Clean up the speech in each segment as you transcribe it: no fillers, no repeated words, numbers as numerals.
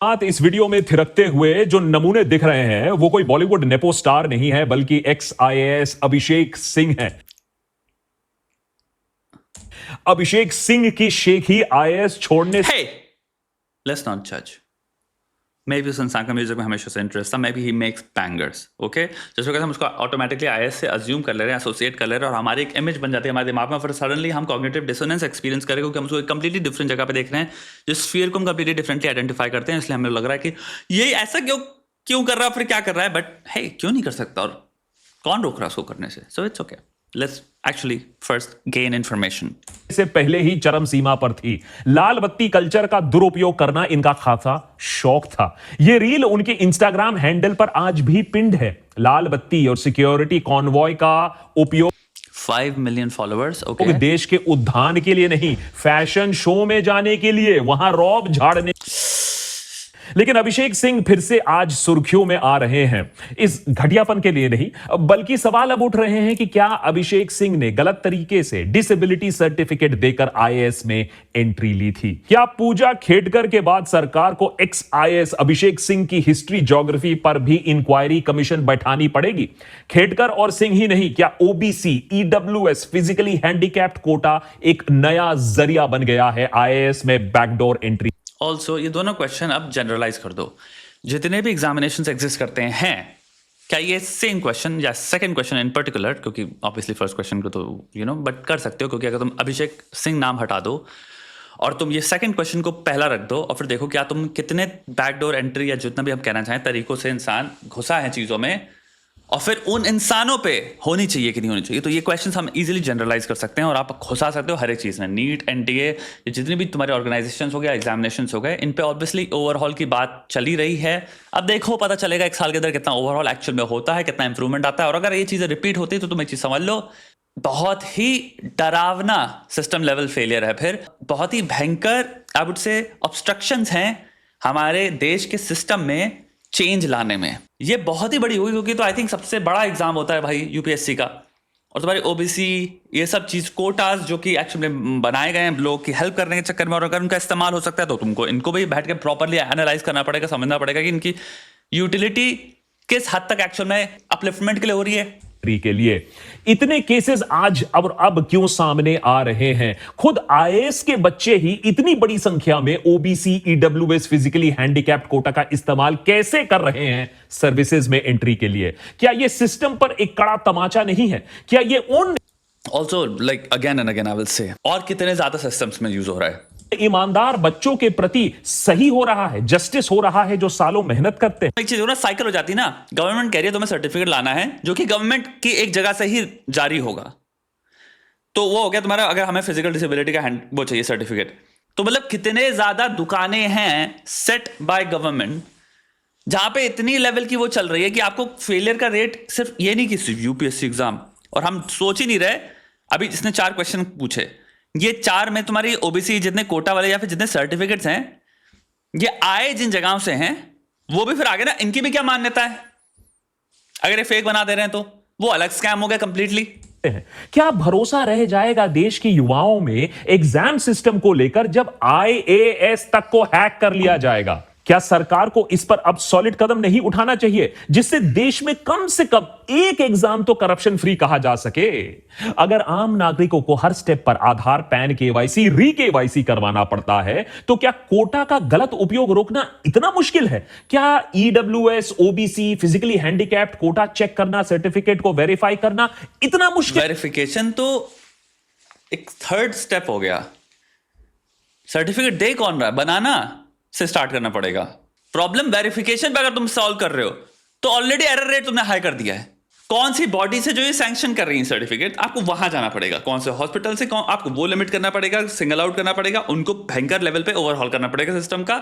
बात इस वीडियो में थिरकते हुए जो नमूने दिख रहे हैं वो कोई बॉलीवुड नेपो स्टार नहीं है बल्कि एक्स आईएएस अभिषेक सिंह है। अभिषेक सिंह की शेखी आईएएस छोड़ने Hey, let's not judge. Maybe उस इंसान का म्यूजिक में हमेशा से इंटरेस्ट था, maybe he makes bangers, okay? जैसे कि हम उसको ऑटोमेटिकली आईएएस से अज्यूम कर ले रहे हैं, एसोसिएट कर ले रहे हैं और हमारी एक इमेज बन जाती है हमारे दिमाग में, फिर सडनली हम कॉग्निटिव डिसोनेंस एक्सपीरियंस करें क्योंकि हम उसको एक कंप्लीटली डिफरेंट जगह पे देख रहे हैं, जिस फियर को हम कंप्लीटली डिफरेंटली आइडेंटिफाई करते हैं, इसलिए हमें लग रहा है कि ये ऐसा क्यों कर रहा है, फिर क्या कर रहा है, बट हे क्यों नहीं कर सकता और कौन रोक रहा है उसको करने से? So it's okay, let's actually first gain information. से पहले ही चरम सीमा पर थी। लाल बत्ती कल्चर का दुरुपयोग करना इनका खासा शौक था। यह रील उनके इंस्टाग्राम हैंडल पर आज भी पिंड है। लाल बत्ती और सिक्योरिटी कॉन्वॉय का उपयोग 5 मिलियन फॉलोअर्स, ओके, देश के उद्यान के लिए नहीं, फैशन शो में जाने के लिए, वहां रौब झाड़ने। लेकिन अभिषेक सिंह फिर से आज सुर्खियों में आ रहे हैं, इस घटियापन के लिए नहीं, बल्कि सवाल अब उठ रहे हैं कि क्या अभिषेक सिंह ने गलत तरीके से डिसेबिलिटी सर्टिफिकेट देकर आईएएस में एंट्री ली थी? क्या पूजा खेडकर के बाद सरकार को एक्स आईएएस अभिषेक सिंह की हिस्ट्री ज्योग्राफी पर भी इंक्वायरी कमीशन बैठानी पड़ेगी? खेडकर और सिंह ही नहीं, क्या OBC EWS physically handicapped quota एक नया जरिया बन गया है आईएएस में बैकडोर एंट्री? ऑल्सो ये दोनों क्वेश्चन अब जनरलाइज कर दो। जितने भी एग्जामिनेशन एग्जिस्ट करते हैं, क्या ये सेम क्वेश्चन या सेकंड क्वेश्चन इन पर्टिकुलर, क्योंकि ऑब्वियसली फर्स्ट क्वेश्चन को तो बट कर सकते हो, क्योंकि अगर तुम अभिषेक सिंह नाम हटा दो और तुम ये सेकंड क्वेश्चन को पहला रख दो और फिर देखो क्या तुम कितने बैकडोर एंट्री या जितना भी हम कहना चाहें तरीकों से इंसान घुसा है चीज़ों में, और फिर उन इंसानों पे होनी चाहिए कि नहीं होनी चाहिए, तो ये क्वेश्चंस हम इजीली जनरलाइज कर सकते हैं और आप घुसा सकते हो हर एक चीज़ में। नीट, एनटीए, जितनी भी तुम्हारे ऑर्गेनाइजेशंस हो गए, एग्जामिनेशंस हो गए, इन पे ऑब्वियसली ओवरऑल की बात चली रही है। अब देखो पता चलेगा एक साल के अंदर कितना ओवरऑल एक्चुअल में होता है, कितना इंप्रूवमेंट आता है, और अगर ये चीज़ें रिपीट होती है तो तुम एक चीज़ समझ लो, बहुत ही डरावना सिस्टम लेवल फेलियर है, फिर बहुत ही भयंकर आई वुड से ऑब्स्ट्रक्शंस हैं हमारे देश के सिस्टम में चेंज लाने में। ये बहुत ही बड़ी होगी क्योंकि तो आई थिंक सबसे बड़ा एग्जाम होता है भाई यूपीएससी का, और तुम्हारी ओबीसी ये सब चीज कोटास जो कि एक्चुअली बनाए गए हैं लोग की हेल्प करने के चक्कर में, और अगर उनका इस्तेमाल हो सकता है तो तुमको इनको भी बैठ के प्रॉपरली एनालाइज करना पड़ेगा, समझना पड़ेगा कि इनकी यूटिलिटी किस हद तक एक्चुअल में अपलिफ्टमेंट के लिए हो रही है के लिए। इतने केसेस आज अब क्यों सामने आ रहे हैं? खुद आईएएस के बच्चे ही इतनी बड़ी संख्या में OBC EWS physically handicapped quota का इस्तेमाल कैसे कर रहे हैं सर्विसेज में एंट्री के लिए? क्या यह सिस्टम पर एक कड़ा तमाचा नहीं है? क्या यह उन also like again and again I will say, और कितने ज्यादा सिस्टम्स में यूज हो रहा है, ईमानदार बच्चों के प्रति सही हो रहा है, जस्टिस हो रहा है, जो सालों मेहनत करते हैं? एक चीज ना साइकिल हो जाती है ना, गवर्नमेंट कह रही है तुम्हें सर्टिफिकेट लाना है जो कि गवर्नमेंट की एक जगह से ही जारी होगा, तो वो हो गया तुम्हारा, अगर हमें फिजिकल डिसेबिलिटी का वो चाहिए सर्टिफिकेट, तो मतलब कितने ज्यादा दुकानें हैं सेट बाय गवर्नमेंट जहां पे इतनी लेवल की वो चल रही है कि आपको फेलियर का रेट सिर्फ ये नहीं कि सिर्फ यूपीएससी एग्जाम, और हम सोच ही नहीं रहे, अभी जिसने 4 क्वेश्चन पूछे, ये 4 में तुम्हारी ओबीसी जितने कोटा वाले या फिर जितने सर्टिफिकेट्स हैं, ये आए जिन जगहों से हैं, वो भी फिर आगे ना इनकी भी क्या मान्यता है, अगर ये फेक बना दे रहे हैं तो वो अलग स्कैम हो गया कंप्लीटली। क्या भरोसा रह जाएगा देश के युवाओं में एग्जाम सिस्टम को लेकर जब आईएएस तक को हैक कर लिया जाएगा? क्या सरकार को इस पर अब सॉलिड कदम नहीं उठाना चाहिए जिससे देश में कम से कम एक एग्जाम तो करप्शन फ्री कहा जा सके? अगर आम नागरिकों को हर स्टेप पर आधार, पैन, केवाईसी, री केवाईसी करवाना पड़ता है तो क्या कोटा का गलत उपयोग रोकना इतना मुश्किल है? क्या EWS, OBC, physically handicapped quota check करना, सर्टिफिकेट को वेरीफाई करना इतना मुश्किल? वेरिफिकेशन तो एक थर्ड स्टेप हो गया, सर्टिफिकेट दे कौन रहा है, बनाना से स्टार्ट करना पड़ेगा। प्रॉब्लम वेरिफिकेशन पे अगर तुम सॉल्व कर रहे हो तो ऑलरेडी एरर रेट तुमने हाई कर दिया है। कौन सी बॉडी से जो ये सैंक्शन कर रही है सर्टिफिकेट, आपको वहां जाना पड़ेगा, कौन से हॉस्पिटल से, कौन आपको वो लिमिट करना पड़ेगा, सिंगल आउट करना पड़ेगा, उनको भयंकर लेवल पे ओवरहॉल करना पड़ेगा सिस्टम का,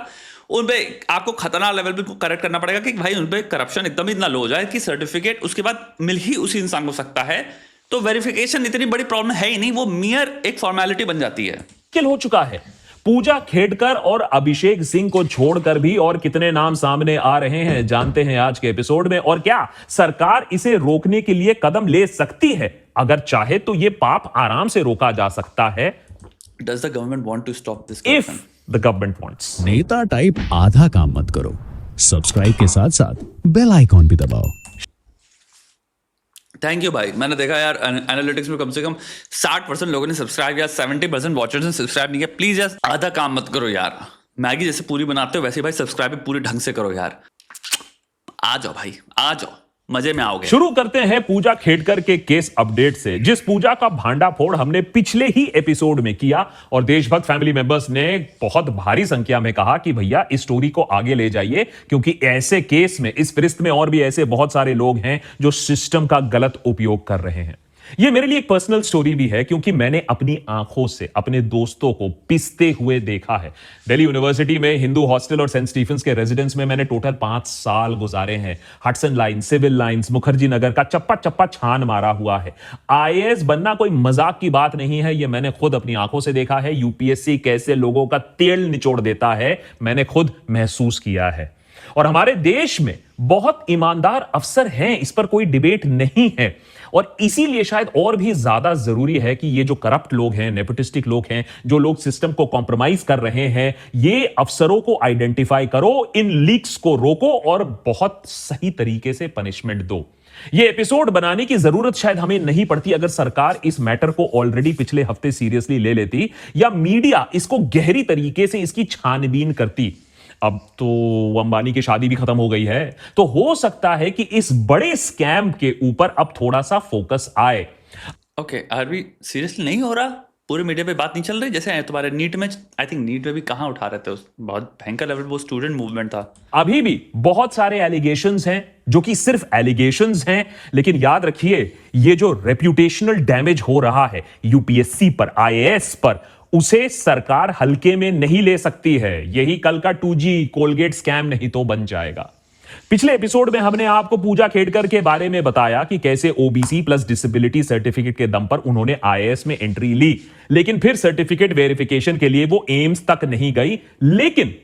उन पे आपको खतरनाक लेवल पे करेक्ट करना पड़ेगा कि भाई उन पे करप्शन एकदम इतना लो हो जाए कि सर्टिफिकेट उसके बाद मिल ही उसी इंसान को सकता है। तो वेरिफिकेशन इतनी बड़ी प्रॉब्लम है ही नहीं, वो मियर एक फॉर्मेलिटी बन जाती है। मुश्किल हो चुका है। पूजा खेडकर और अभिषेक सिंह को छोड़कर भी और कितने नाम सामने आ रहे हैं जानते हैं आज के एपिसोड में। और क्या सरकार इसे रोकने के लिए कदम ले सकती है? अगर चाहे तो यह पाप आराम से रोका जा सकता है। Does the government want to stop this? If the government wants. नेता टाइप आधा काम मत करो, सब्सक्राइब के साथ साथ बेल आइकॉन भी दबाओ। थैंक यू भाई। मैंने देखा यार एनालिटिक्स में कम से कम 60% लोगों ने सब्सक्राइब किया, 70% वॉचर्स ने सब्सक्राइब नहीं किया। प्लीज यार आधा काम मत करो यार। मैगी जैसे पूरी बनाते हो वैसे भाई सब्सक्राइब भी पूरी ढंग से करो यार। आ जाओ भाई, आ जाओ, मजे में आओगे। शुरू करते हैं पूजा खेडकर के केस अपडेट से, जिस पूजा का भांडाफोड़ हमने पिछले ही एपिसोड में किया और देशभक्त फैमिली मेंबर्स ने बहुत भारी संख्या में कहा कि भैया इस स्टोरी को आगे ले जाइए, क्योंकि ऐसे केस में, इस फिरिस्त में और भी ऐसे बहुत सारे लोग हैं जो सिस्टम का गलत उपयोग कर रहे हैं। यह मेरे लिए एक पर्सनल स्टोरी भी है, क्योंकि मैंने अपनी आंखों से अपने दोस्तों को पिसते हुए देखा है। दिल्ली यूनिवर्सिटी में हिंदू हॉस्टल और सेंट स्टीफेंस के रेजिडेंस में मैंने टोटल 5 साल गुजारे हैं। Hudson Lane, Civil Lines, Mukherjee Nagar का चप्पा चप्पा छान मारा हुआ है। आईएएस बनना कोई मजाक की बात नहीं है, यह मैंने खुद अपनी आंखों से देखा है। यूपीएससी कैसे लोगों का तेल निचोड़ देता है, मैंने खुद महसूस किया है। और हमारे देश में बहुत ईमानदार अफसर हैं, इस पर कोई डिबेट नहीं है। और इसीलिए शायद और भी ज्यादा जरूरी है कि ये जो करप्ट लोग हैं, नेपोटिस्टिक लोग हैं, जो लोग सिस्टम को कॉम्प्रोमाइज कर रहे हैं, ये अफसरों को आइडेंटिफाई करो, इन लीक्स को रोको और बहुत सही तरीके से पनिशमेंट दो। ये एपिसोड बनाने की जरूरत शायद हमें नहीं पड़ती अगर सरकार इस मैटर को ऑलरेडी पिछले हफ्ते सीरियसली ले लेती, या मीडिया इसको गहरी तरीके से इसकी छानबीन करती। अब तो अंबानी की शादी भी खत्म हो गई है, तो हो सकता है कि इस बड़े स्कैम के ऊपर अब थोड़ा सा फोकस आए। ओके, आरवी सीरियसली नहीं हो रहा? पूरे मीडिया पे बात नहीं चल रही? जैसे तुम्हारे नीट में, आई थिंक नीट में भी कहाँ उठा रहे थे, उस बहुत भयंकर लेवल वो स्टूडेंट मूवमेंट था। अभी भी बहुत सारे एलिगेशंस हैं जो कि सिर्फ एलिगेशंस हैं, लेकिन याद रखिए ये जो रेप्यूटेशनल डैमेज हो रहा है यूपीएससी पर, आईएएस पर, उसे सरकार हल्के में नहीं ले सकती है। यही कल का 2G कोलगेट स्कैम नहीं तो बन जाएगा। पिछले एपिसोड में हमने आपको पूजा खेडकर के बारे में बताया कि कैसे ओबीसी प्लस डिसेबिलिटी सर्टिफिकेट के दम पर उन्होंने आईएएस में एंट्री ली, लेकिन फिर सर्टिफिकेट वेरिफिकेशन के लिए वो एम्स तक नहीं गई। लेकिन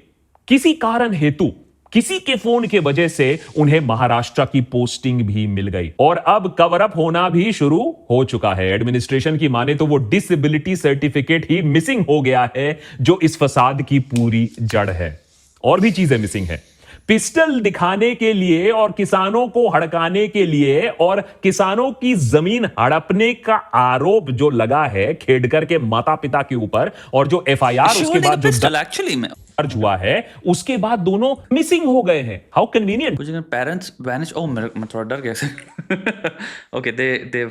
किसी कारण हेतु, किसी के फोन के वजह से उन्हें महाराष्ट्र की पोस्टिंग भी मिल गई और अब कवर अप होना भी शुरू हो चुका है। एडमिनिस्ट्रेशन की माने तो वो डिसेबिलिटी सर्टिफिकेट ही मिसिंग हो गया है, जो इस फसाद की पूरी जड़ है। और भी चीजें मिसिंग है। पिस्टल दिखाने के लिए और किसानों को हड़काने के लिए और किसानों की जमीन हड़पने का आरोप जो लगा है खेडकर के माता पिता के ऊपर, और जो एफआईआर उसके बाद जो एक्चुअली में दर्ज हुआ है, उसके बाद दोनों मिसिंग हो गए हैं। How convenient. कुछ पेरेंट्स वैनिश, ओह मैं थोड़ा डर गया। ओके, दे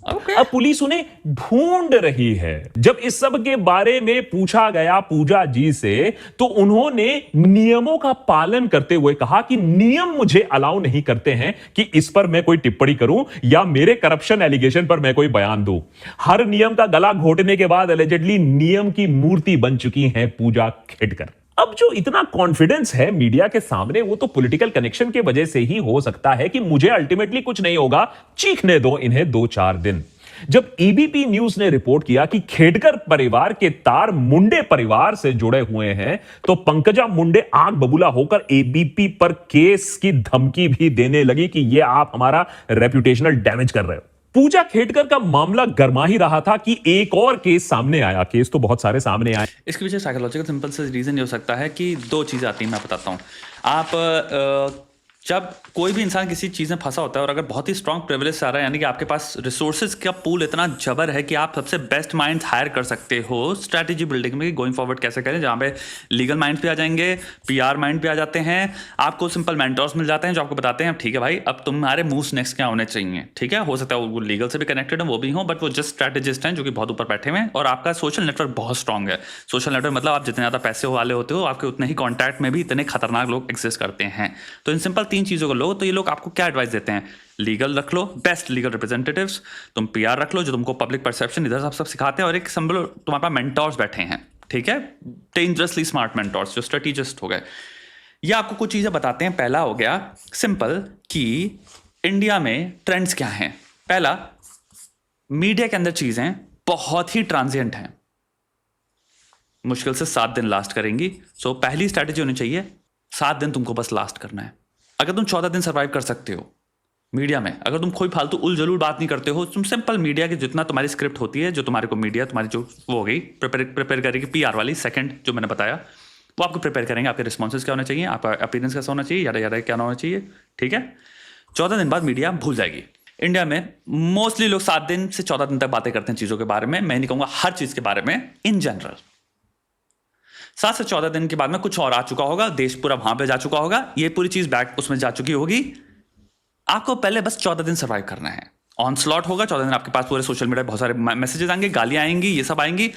Okay. अब पुलिस उन्हें ढूंढ रही है। जब इस सब के बारे में पूछा गया पूजा जी से, तो उन्होंने नियमों का पालन करते हुए कहा कि नियम मुझे अलाउ नहीं करते हैं कि इस पर मैं कोई टिप्पणी करूं या मेरे करप्शन एलिगेशन पर मैं कोई बयान दूं। हर नियम का गला घोटने के बाद एलिजेडली नियम की मूर्ति बन चुकी हैं पूजा खेडकर। अब जो इतना कॉन्फिडेंस है मीडिया के सामने, वो तो पॉलिटिकल कनेक्शन के वजह से ही हो सकता है कि मुझे अल्टीमेटली कुछ नहीं होगा, चीखने दो इन्हें 2-4 दिन। जब एबीपी न्यूज ने रिपोर्ट किया कि खेडकर परिवार के तार मुंडे परिवार से जुड़े हुए हैं, तो पंकजा मुंडे आग बबूला होकर एबीपी पर केस की धमकी भी देने लगी कि ये आप हमारा रेप्यूटेशनल डैमेज कर रहे हो। पूजा खेडकर का मामला गर्मा ही रहा था कि एक और केस सामने आया। केस तो बहुत सारे सामने आए। इसके पीछे साइकोलॉजिकल सिंपल से रीजन ये हो सकता है कि 2 चीजें आती हैं, मैं बताता हूँ। आप जब कोई भी इंसान किसी चीज़ में फंसा होता है और अगर बहुत ही स्ट्रॉन्ग प्रिविलेज आ रहा है, यानी कि आपके पास रिसोर्सेज का पूल इतना जबर है कि आप सबसे बेस्ट माइंड्स हायर कर सकते हो स्ट्रैटेजी बिल्डिंग में, गोइंग फॉरवर्ड कैसे करें, जहाँ पे लीगल माइंड भी आ जाएंगे, पीआर माइंड भी आ जाते हैं, आपको सिंपल मेंटर्स मिल जाते हैं जो आपको बताते हैं ठीक है भाई अब तुम्हारे मूव्स नेक्स्ट क्या होने चाहिए। ठीक है, हो सकता है वो लीगल से भी कनेक्टेड है, वो भी हो, बट वो जस्ट स्ट्रैटेजिस्ट हैं जो कि बहुत ऊपर बैठे हुए हैं और आपका सोशल नेटवर्क बहुत स्ट्रॉन्ग है। सोशल नेटवर्क मतलब आप जितने ज़्यादा पैसे वाले होते हो, आपके उतने ही कॉन्टैक्ट में भी इतने खतरनाक लोग एग्जिस्ट करते हैं। तो इन सिंपल 3 चीज़ों को लो, तो ये लोग आपको क्या एडवाइस देते हैं? लीगल रख लो, बेस्ट लीगल रिप्रेजेंटेटिव्स, तुम पीआर रख लो जो तुमको पब्लिक परसेप्शन इधर सब सिखाते हैं, और एक सिंपल तुम्हारे पास मेंटर्स बैठे हैं, ठीक है, डेंजरसली स्मार्ट मेंटर्स जो स्ट्रेटेजिस्ट हो गए। ये आपको कुछ चीजें बताते हैं। पहला हो गया सिंपल कि इंडिया में ट्रेंड्स क्या हैं। पहला, मीडिया के अंदर चीजें बहुत ही ट्रांजिएंट हैं, मुश्किल से 7 दिन लास्ट करेंगी। सो पहली स्ट्रैटेजी होनी चाहिए 7 दिन तुमको बस लास्ट करना है। अगर तुम 14 दिन सर्वाइव कर सकते हो मीडिया में अगर तुम कोई फालतू उल-जलूल बात नहीं करते हो, तुम सिंपल मीडिया की जितना तुम्हारी स्क्रिप्ट होती है, जो तुम्हारे को मीडिया तुम्हारी जो वो हो गई प्रिपेयर करेगी, पीआर वाली सेकंड जो मैंने बताया, वो आपको प्रिपेयर करेंगे। आपके रिस्पॉन्सेज क्या होने चाहिए, आपका अपीयरेंस कैसा होना चाहिए, यादा यादा क्या होना चाहिए, ठीक है। 14 दिन बाद मीडिया भूल जाएगी। इंडिया में मोस्टली लोग 7 दिन से 14 दिन तक बातें करते हैं चीजों के बारे में। मैं नहीं कहूंगा हर चीज के बारे में, इन जनरल 7 से 14 दिन के बाद में कुछ और आ चुका होगा, देश पूरा वहां पे जा चुका होगा, ये पूरी चीज बैक उसमें जा चुकी होगी। आपको पहले बस 14 दिन सर्वाइव करना है। ऑन स्लॉट होगा 14 दिन, आपके पास पूरे सोशल मीडिया बहुत सारे मैसेजेस आएंगे, गालियां आएंगी, ये सब आएंगी,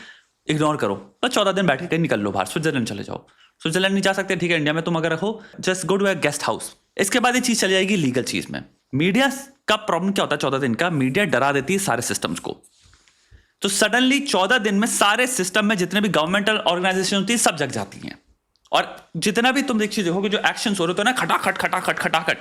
इग्नोर करो। बस 14 दिन बैठ के कहीं निकल लो बाहर, स्विट्जरलैंड चले जाओ। स्विट्जरलैंड नहीं जा सकते, ठीक है, इंडिया में तुम अगर रहो, just go to a guest house. इसके बाद ये चीज चली जाएगी लीगल चीज में। मीडिया का प्रॉब्लम क्या होता है 14 दिन का, मीडिया डरा देती है सारे सिस्टम्स को। तो सडनली 14 दिन में सारे सिस्टम में जितने भी गवर्नमेंटल ऑर्गेनाइजेशन होती है सब जग जाती हैं। और जितना भी तुम देखोगे जो एक्शन हो रहे होते हैं ना, खटाखट खटाखट खटाखट,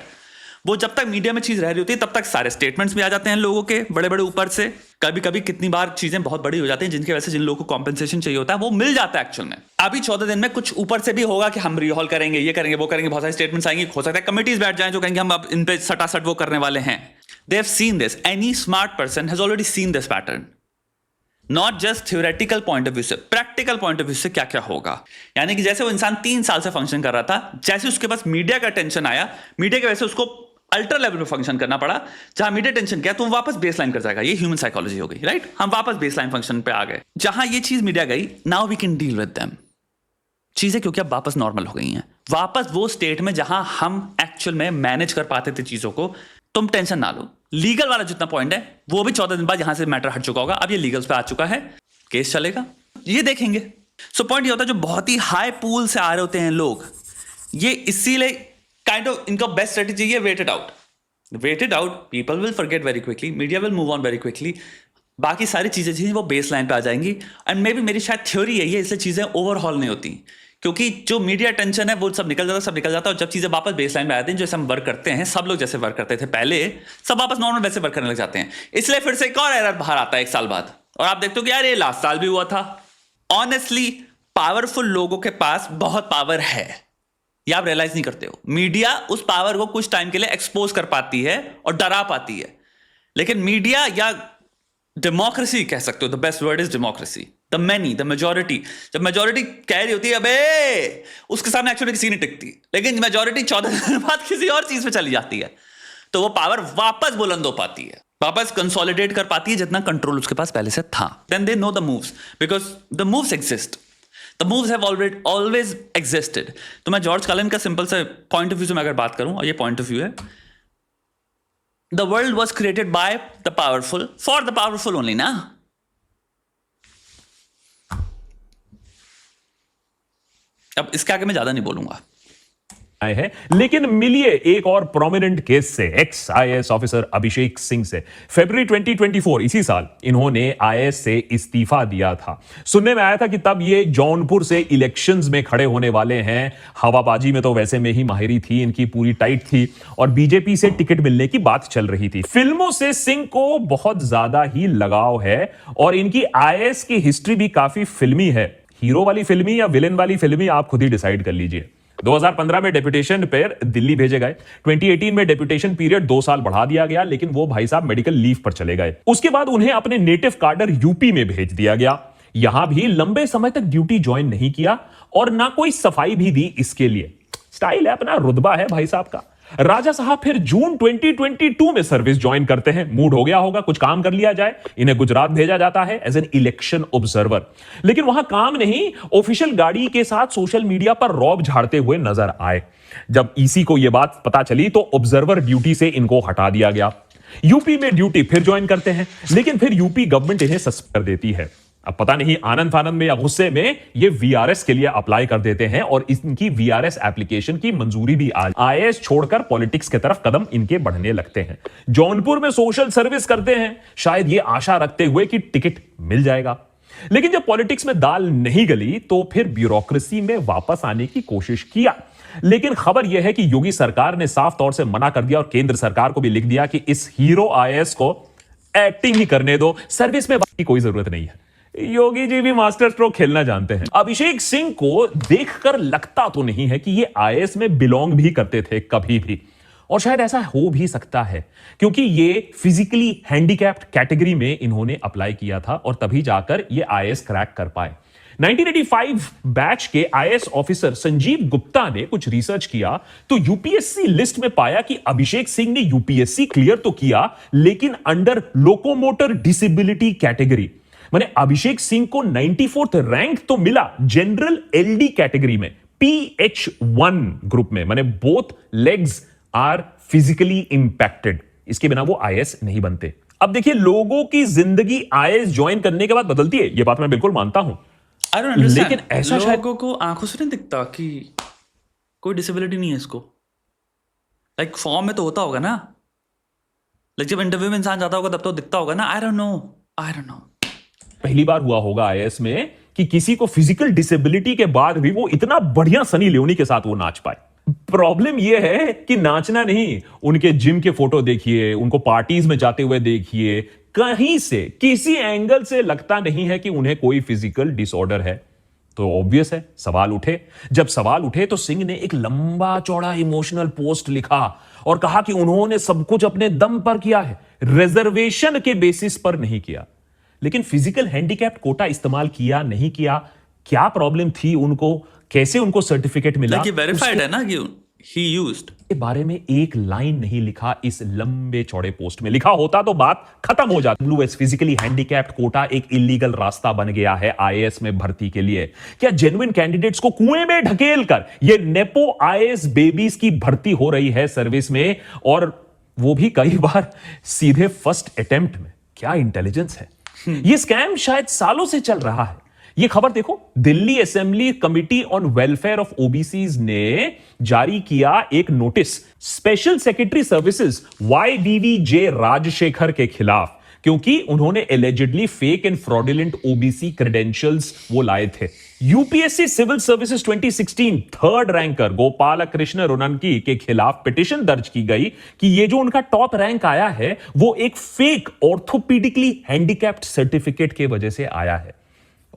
वो जब तक मीडिया में चीज रह रही होती है तब तक सारे स्टेटमेंट्स भी आ जाते हैं लोगों के बड़े बड़े ऊपर से। कभी कभी कितनी बार चीजें बहुत बड़ी हो जाती हैं जिनकी वजह से जिन लोगों को कॉम्पेंसेशन चाहिए होता है वो मिल जाता है एक्चुअल में। अभी 14 दिन में कुछ ऊपर से भी होगा कि हम रिहॉल करेंगे, ये करेंगे, वो करेंगे, बहुत सारे स्टेटमेंट्स आएंगे। हो सकता है कमिटीज बैठ जाएं जो कहेंगे हम अब इन पे सटासट वो करने वाले हैं। They have seen this, any smart person has already seen this pattern. Not just theoretical point of view से, प्रैक्टिकल पॉइंट ऑफ व्यू से क्या क्या होगा। यानी कि जैसे वो इंसान 3 साल से फंक्शन कर रहा था, जैसे उसके पास मीडिया का टेंशन आया, मीडिया की वजह से उसको अल्ट्रा लेवल पे फंक्शन करना पड़ा। जहां मीडिया टेंशन किया तो वो वापस बेसलाइन कर जाएगा। ये ह्यूमन साइकोलॉजी हो गई, राइट। हम वापस बेसलाइन फंक्शन पे आ गए। जहां ये चीज मीडिया गई, now we can deal with them. चीजें क्योंकि अब वापस नॉर्मल हो गई हैं, वापस वो स्टेट में जहां हम एक्चुअल में मैनेज कर पाते थे चीजों को। तुम टेंशन ना लो, लीगल वाला जितना पॉइंट है वो भी 14 दिन बाद यहां से मैटर हट चुका होगा। अब ये लीगल्स पे आ चुका है, केस चलेगा, ये देखेंगे। सो पॉइंट ये होता है जो बहुत ही हाई पूल से आ रहे होते हैं लोग, ये इसीलिए काइंड ऑफ इनका बेस्ट स्ट्रेटेजी है wait it out. Wait it out, people will forget very quickly, media will move on very quickly. बाकी सारी चीजें थी वो बेस लाइन पे आ जाएंगी। एंड मे बी मेरी शायद थ्योरी है ये, इसलिए चीजें ओवरहॉल नहीं होती, क्योंकि जो मीडिया टेंशन है वो सब निकल जाता है। और जब चीजें वापस बेस लाइन पे आती हैं, जैसे हम वर्क करते हैं, सब लोग जैसे वर्क करते थे पहले, सब वापस नॉर्मल वैसे वर्क करने लग जाते हैं। इसलिए फिर से एक और एरर बाहर आता है 1 साल बाद, और आप देखते हो कि यार ये लास्ट साल भी हुआ था। ऑनेस्टली पावरफुल लोगों के पास बहुत पावर है, ये आप रियलाइज नहीं करते हो। मीडिया उस पावर को कुछ टाइम के लिए एक्सपोज कर पाती है और डरा पाती है, लेकिन मीडिया या डेमोक्रेसी कह सकते हो, the best word is democracy, the many, the majority. जब मेजोरिटी कह रही होती है अबे, उसके सामने एक्चुअली किसी नहीं टिकती, लेकिन मेजोरिटी 14 दिन बाद किसी और चीज पे चली जाती है, तो वो पावर वापस बुलंद हो पाती है, वापस कंसोलिडेट कर पाती है जितना कंट्रोल उसके पास पहले से था। Then they know the moves, because the moves exist, the moves have always existed. तो मैं जॉर्ज कार्लिन का सिंपल से पॉइंट ऑफ व्यू से मैं अगर बात करूं, और ये पॉइंट ऑफ व्यू है, the world was created by the powerful for the powerful only ना। अब इसके आगे मैं ज्यादा नहीं बोलूंगा आए हैं। लेकिन मिलिए एक और प्रोमिनेंट केस से, x IAS officer Abhishek Singh से। फरवरी 2024 इसी साल इन्होंने आईएएस से इस्तीफा दिया था। सुनने में आया था कि तब ये जौनपुर से इलेक्शंस में खड़े होने वाले हैं। हवाबाजी में तो वैसे में ही माहिरी थी इनकी, पूरी टाइट थी, और बीजेपी से टिकट मिलने की बात चल रही थी। फिल्मों से सिंह को बहुत ज्यादा ही लगाव है और इनकी आईएएस की हिस्ट्री भी काफी फिल्मी है। हीरो वाली फिल्मी या विलेन वाली फिल्मी आप खुद ही डिसाइड कर लीजिए। 2015 में डेपुटेशन पर दिल्ली भेजे गए। 2018 में डेपुटेशन पीरियड 2 साल बढ़ा दिया गया, लेकिन वो भाई साहब मेडिकल लीव पर चले गए। उसके बाद उन्हें अपने नेटिव कार्डर यूपी में भेज दिया गया। यहां भी लंबे समय तक ड्यूटी ज्वाइन नहीं किया और ना कोई सफाई भी दी इसके लिए। स्टाइल है अपना, रुतबा है भाई साहब का। राजा साहब फिर जून 2022 में सर्विस ज्वाइन करते हैं। मूड हो गया होगा कुछ काम कर लिया जाए, इन्हें गुजरात भेजा जाता है एज एन इलेक्शन ऑब्जर्वर। लेकिन वहां काम नहीं, ऑफिशियल गाड़ी के साथ सोशल मीडिया पर रौब झाड़ते हुए नजर आए। जब ईसी को यह बात पता चली तो ऑब्जर्वर ड्यूटी से इनको हटा दिया गया। यूपी में ड्यूटी फिर ज्वाइन करते हैं, लेकिन फिर यूपी गवर्नमेंट इन्हें सस्पेंड कर देती है। अब पता नहीं आनंद फानंद में या गुस्से में ये वीआरएस के लिए अप्लाई कर देते हैं और इनकी वीआरएस एप्लीकेशन की मंजूरी भी आ आईएएस छोड़कर पॉलिटिक्स की तरफ कदम इनके बढ़ने लगते हैं। जौनपुर में सोशल सर्विस करते हैं, शायद ये आशा रखते हुए कि टिकट मिल जाएगा। लेकिन जब पॉलिटिक्स में दाल नहीं गली तो फिर ब्यूरोक्रेसी में वापस आने की कोशिश किया। लेकिन खबर यह है कि योगी सरकार ने साफ तौर से मना कर दिया और केंद्र सरकार को भी लिख दिया कि इस हीरो आईएएस को एक्टिंग ही करने दो, सर्विस में की कोई जरूरत नहीं है। योगी जी भी मास्टर स्ट्रोक खेलना जानते हैं। अभिषेक सिंह को देखकर लगता तो नहीं है कि ये आईएएस में बिलोंग भी करते थे कभी भी। और शायद ऐसा हो भी सकता है क्योंकि ये फिजिकली हैंडीकैप्ड कैटेगरी में इन्होंने अप्लाई किया था और तभी जाकर ये आईएएस क्रैक कर पाए। 1985 बैच के आईएएस ऑफिसर संजीव गुप्ता ने कुछ रिसर्च किया तो यूपीएससी लिस्ट में पाया कि अभिषेक सिंह ने यूपीएससी क्लियर तो किया लेकिन अंडर लोकोमोटर डिसेबिलिटी कैटेगरी। माने अभिषेक सिंह को 94th रैंक तो मिला जनरल एलडी कैटेगरी में, PH1 ग्रुप में, माने both legs are physically impacted, इसके बिना वो आईएएस नहीं बनते। अब देखिए लोगों की जिंदगी आईएएस ज्वाइन करने के बाद बदलती है, ये बात मैं बिल्कुल मानता हूं, I don't understand. लेकिन ऐसा शायद लोगों को आंखों से नहीं दिखता कि कोई डिसेबिलिटी नहीं है इसको। लाइक फॉर्म में तो होता होगा ना, लाइक जब इंटरव्यू में इंसान जाता होगा तब तो दिखता होगा ना। I don't know. पहली बार हुआ होगा आईएएस में कि किसी को फिजिकल डिसेबिलिटी के बाद भी वो इतना बढ़िया सनी लियोनी के साथ वो नाच पाए। प्रॉब्लम यह है कि नाचना नहीं, उनके जिम के फोटो देखिए, उनको पार्टीज में जाते हुए देखिए, कहीं से किसी एंगल से लगता नहीं है कि उन्हें कोई फिजिकल डिसऑर्डर है। तो ऑब्वियस है सवाल उठे। जब सवाल उठे तो सिंह ने एक लंबा चौड़ा इमोशनल पोस्ट लिखा और कहा कि उन्होंने सब कुछ अपने दम पर किया है, रिजर्वेशन के बेसिस पर नहीं किया। लेकिन फिजिकल हैंडीकैप्ड कोटा इस्तेमाल किया नहीं किया, क्या प्रॉब्लम थी उनको, कैसे उनको सर्टिफिकेट मिला, लाइक ये वेरीफाइड है ना कि ही यूज्ड, के बारे में एक लाइन नहीं लिखा इस लंबे चौड़े पोस्ट में। लिखा होता तो बात खत्म हो जाती। ब्लू एस फिजिकली हैंडीकैप्ड कोटा एक इलीगल रास्ता बन गया है आईएएस में भर्ती के लिए। क्या जेन्युइन कैंडिडेट्स को कुएं में ढकेल कर ये नेपो आईएएस बेबीज की भर्ती हो रही है सर्विस में, और वो भी कई बार सीधे फर्स्ट अटेम्प्ट में। क्या इंटेलिजेंस है। ये स्कैम शायद सालों से चल रहा है। ये खबर देखो, Delhi assembly committee on welfare of OBCs ने जारी किया एक notice special secretary services YBVJ Rajashekhar के खिलाफ, क्योंकि उन्होंने allegedly fake and fraudulent OBC credentials वो लाए थे। UPSC civil services 2016 third ranker Gopal Krishna Ronanki के खिलाफ पिटिशन दर्ज की गई कि ये जो उनका टॉप रैंक आया है वो एक फेक ऑर्थोपेडिकली हैंडीकैप्ड सर्टिफिकेट के वजह से आया है।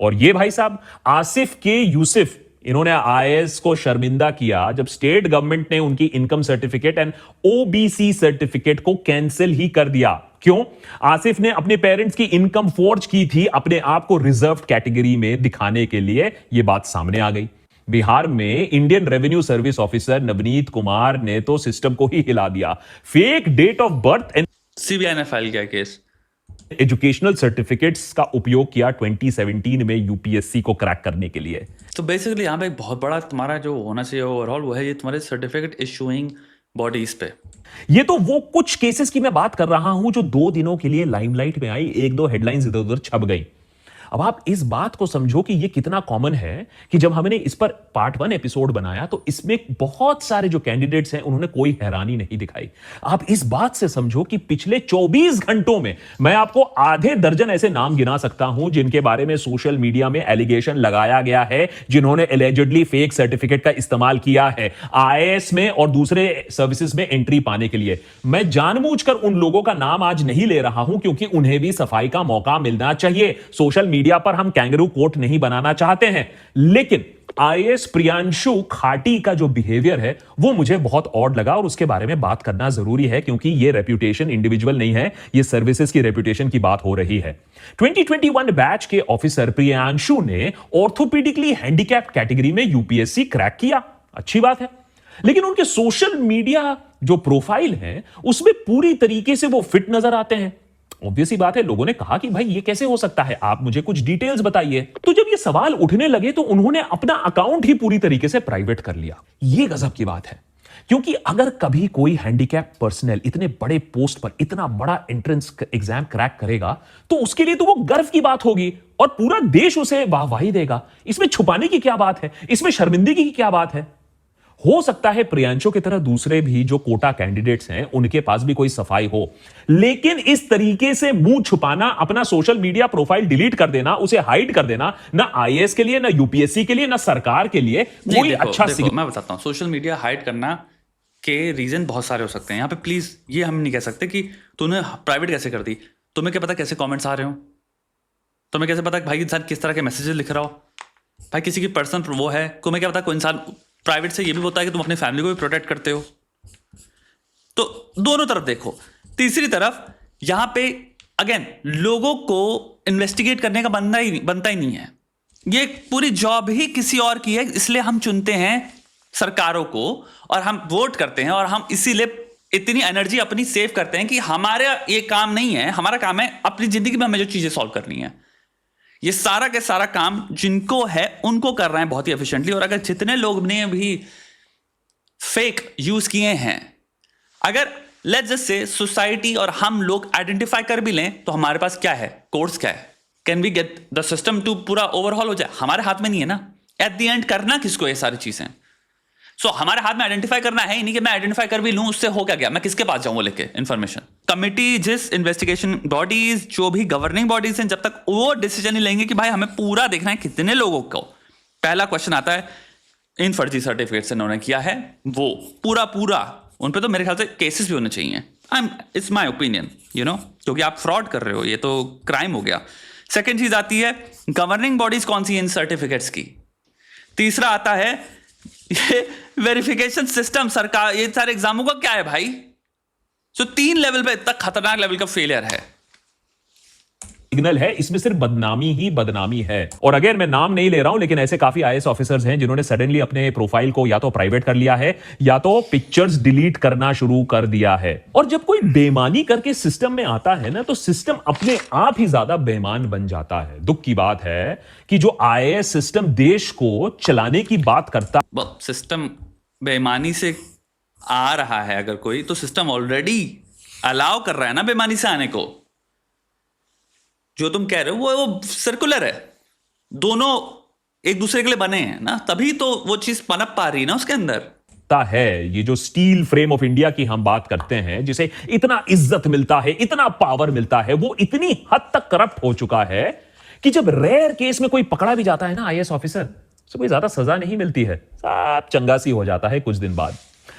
और ये भाई साहब आसिफ के यूसुफ, इन्होंने आईएएस को शर्मिंदा किया जब स्टेट गवर्नमेंट ने उनकी income certificate and OBC certificate को कैंसिल ही कर दिया। क्यों? आसिफ ने अपने पेरेंट्स की इनकम फोर्ज की थी अपने आप को रिजर्व कैटेगरी में दिखाने के लिए। यह बात सामने आ गई। बिहार में Indian revenue service officer Navneet Kumar ने तो सिस्टम को ही हिला दिया। Fake date of birth and CBI ने फाइल किया केस, एजुकेशनल सर्टिफिकेट्स का उपयोग किया 2017 में यूपीएससी को क्रैक करने के लिए। तो बेसिकली यहाँ पे एक बहुत बड़ा तुम्हारा जो होना चाहिए ओवरऑल वो है ये तुम्हारे सर्टिफिकेट इशूइंग बॉडीज पे। ये तो वो कुछ केसेस की मैं बात कर रहा हूं जो 2 दिनों के लिए लाइमलाइट में आई, 1-2 हेडलाइंस इधर उधर छप गई। अब आप इस बात को समझो कि ये कितना कॉमन है कि जब हमने इस पर पार्ट 1 एपिसोड बनाया तो इसमें बहुत सारे जो कैंडिडेट्स हैं उन्होंने कोई हैरानी नहीं दिखाई। आप इस बात से समझो कि पिछले 24 घंटों में मैं आपको आधे दर्जन ऐसे नाम गिना सकता हूं जिनके बारे में सोशल मीडिया में एलिगेशन लगाया गया है, जिन्होंने एलिजिडली फेक सर्टिफिकेट का इस्तेमाल किया है आईएएस में और दूसरे सर्विसेज में एंट्री पाने के लिए। मैं जानबूझकर उन लोगों का नाम आज नहीं ले रहा हूं क्योंकि उन्हें भी सफाई का मौका मिलना चाहिए। सोशल मीडिया पर हम कैंगरू कोर्ट नहीं बनाना चाहते हैं, लेकिन आईएएस प्रियांशु खाटी का जो बिहेवियर है वो मुझे बहुत ऑड लगा और उसके बारे में बात करना जरूरी है क्योंकि ये रेप्यूटेशन इंडिविजुअल नहीं है, ये सर्विसेज की रेप्यूटेशन की बात हो रही है। 2021 बैच के ऑफिसर प्रियांशु ने ऑर्थोपेडिकली हैंडीकैप्ड कैटेगरी में यूपीएससी क्रैक किया, अच्छी बात है, लेकिन उनके सोशल मीडिया जो प्रोफाइल है उसमें पूरी तरीके से वो फिट नजर आते हैं। ऑब्वियसली बात है, लोगों ने कहा कि भाई ये कैसे हो सकता है, आप मुझे कुछ डिटेल्स बताइए। तो जब ये सवाल उठने लगे तो उन्होंने अपना अकाउंट ही पूरी तरीके से प्राइवेट कर लिया। ये गजब की बात है, क्योंकि अगर कभी कोई हैंडीकैप पर्सनल इतने बड़े पोस्ट पर इतना बड़ा एंट्रेंस एग्जाम क्रैक करेगा तो उसके लिए तो वो गर्व की बात होगी और पूरा देश उसे वाहवाही देगा। इसमें छुपाने की क्या बात है, इसमें शर्मिंदगी की क्या बात है। हो सकता है प्रियांशु की तरह दूसरे भी जो कोटा कैंडिडेट्स हैं उनके पास भी कोई सफाई हो, लेकिन इस तरीके से मुंह छुपाना, अपना सोशल मीडिया प्रोफाइल डिलीट कर देना, उसे हाइड कर देना, ना आईएएस के लिए, ना यूपीएससी के लिए, ना सरकार के लिए कोई अच्छा देखो, मैं बताता हूं, सोशल मीडिया हाइड करना के रीजन बहुत सारे हो सकते हैं। यहाँ पे प्लीज ये हम नहीं कह सकते कि तूने प्राइवेट कैसे कर दी। तुम्हें क्या पता कैसे कॉमेंट्स आ रहे हो, तुम्हें कैसे पता भाई इंसान किस तरह के मैसेजेस लिख रहा हो, भाई किसी की पर्सनल वो है, तुम्हें क्या पता कोई इंसान प्राइवेट से ये भी होता है कि तुम अपनी फैमिली को भी प्रोटेक्ट करते हो। तो दोनों तरफ देखो। तीसरी तरफ यहां पे अगेन लोगों को इन्वेस्टिगेट करने का बनता ही नहीं है। ये पूरी जॉब ही किसी और की है, इसलिए हम चुनते हैं सरकारों को और हम वोट करते हैं और हम इसीलिए इतनी एनर्जी अपनी सेव करते हैं कि हमारा ये काम नहीं है, हमारा काम है अपनी जिंदगी में हमें जो चीजें सॉल्व करनी है। ये सारा के सारा काम जिनको है उनको कर रहे हैं बहुत ही एफिशिएंटली। और अगर जितने लोग ने भी फेक यूज किए हैं, अगर लेट्स जस्ट से सोसाइटी और हम लोग आइडेंटिफाई कर भी लें तो हमारे पास क्या है, कोर्स क्या है, can we get the system to पूरा ओवरहॉल हो जाए? हमारे हाथ में नहीं है ना। एट द एंड करना किसको ये सारी चीजें? सो हमारे हाथ में आइडेंटिफाई करना है ही नहीं कि मैं आइडेंटिफाई कर भी लूं उससे हो क्या गया, मैं किसके पास जाऊं वो लेके इंफॉर्मेशन? कमिटी, जिस इन्वेस्टिगेशन बॉडीज, जो भी गवर्निंग बॉडीज हैं, जब तक वो डिसीजन नहीं लेंगे कि भाई हमें पूरा देखना है कितने लोगों को, पहला क्वेश्चन आता है इन फर्जी सर्टिफिकेट से उन्होंने किया है वो पूरा उन पे तो मेरे ख्याल से केसेस भी होने चाहिए। It's my opinion, you know, क्योंकि आप फ्रॉड कर रहे हो, ये तो क्राइम हो गया। सेकेंड चीज आती है गवर्निंग बॉडीज कौन सी इन सर्टिफिकेट्स की। तीसरा आता है ये वेरिफिकेशन सिस्टम, सरकार ये सारे एग्जामों का क्या है भाई? सो 3 लेवल पे इतना खतरनाक लेवल का फेलियर है। सिग्नल है, इसमें सिर्फ बदनामी ही बदनामी है। और अगर मैं नाम नहीं ले रहा हूं, लेकिन ऐसे काफी आईएएस ऑफिसर्स हैं जिन्होंने सडनली अपने प्रोफाइल को या तो प्राइवेट कर लिया है या तो पिक्चर्स डिलीट करना शुरू कर दिया है। और जब कोई बेईमानी करके सिस्टम में आता है ना, तो सिस्टम अपने आप ही ज्यादा बेईमान बन जाता है। दुख की बात है कि जो आईएएस सिस्टम देश को चलाने की बात करता, सिस्टम बेईमानी से आ रहा है अगर कोई, तो सिस्टम ऑलरेडी अलाउ कर रहा है ना बेईमानी से आने को। जो तुम कह रहे हो वो सर्कुलर है, दोनों एक दूसरे के लिए बने हैं ना, तभी तो वो चीज पनप पा रही है ना उसके अंदर है। ये जो स्टील फ्रेम ऑफ इंडिया की हम बात करते हैं, जिसे इतना इज्जत मिलता है, इतना पावर मिलता है, वो इतनी हद तक करप्ट हो चुका है कि जब रेयर केस में कोई पकड़ा भी जाता है ना आईएएस ऑफिसर, तो कोई ज्यादा सजा नहीं मिलती है, सब चंगासी हो जाता है कुछ दिन बाद।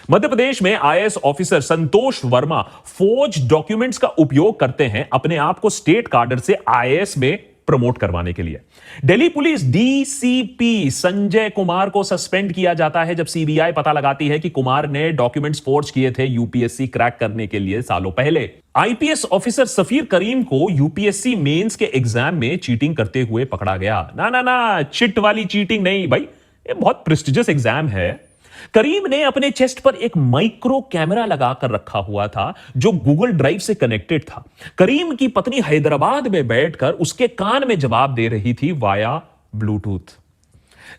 मध्य प्रदेश में आईएएस ऑफिसर संतोष वर्मा फौज डॉक्यूमेंट्स का उपयोग करते हैं अपने आप को स्टेट कार्डर से आईएएस में प्रमोट करवाने के लिए। दिल्ली पुलिस डीसीपी संजय कुमार को सस्पेंड किया जाता है जब सीबीआई पता लगाती है कि कुमार ने डॉक्यूमेंट्स फोर्ज किए थे यूपीएससी क्रैक करने के लिए सालों पहले। आईपीएस ऑफिसर सफीर करीम को यूपीएससी मेंस के एग्जाम में चीटिंग करते हुए पकड़ा गया। ना चिट वाली चीटिंग नहीं भाई, ये बहुत प्रेस्टिजियस एग्जाम है। करीम ने अपने चेस्ट पर एक माइक्रो कैमरा लगाकर रखा हुआ था जो गूगल ड्राइव से कनेक्टेड था। करीम की पत्नी हैदराबाद में बैठकर उसके कान में जवाब दे रही थी वाया ब्लूटूथ।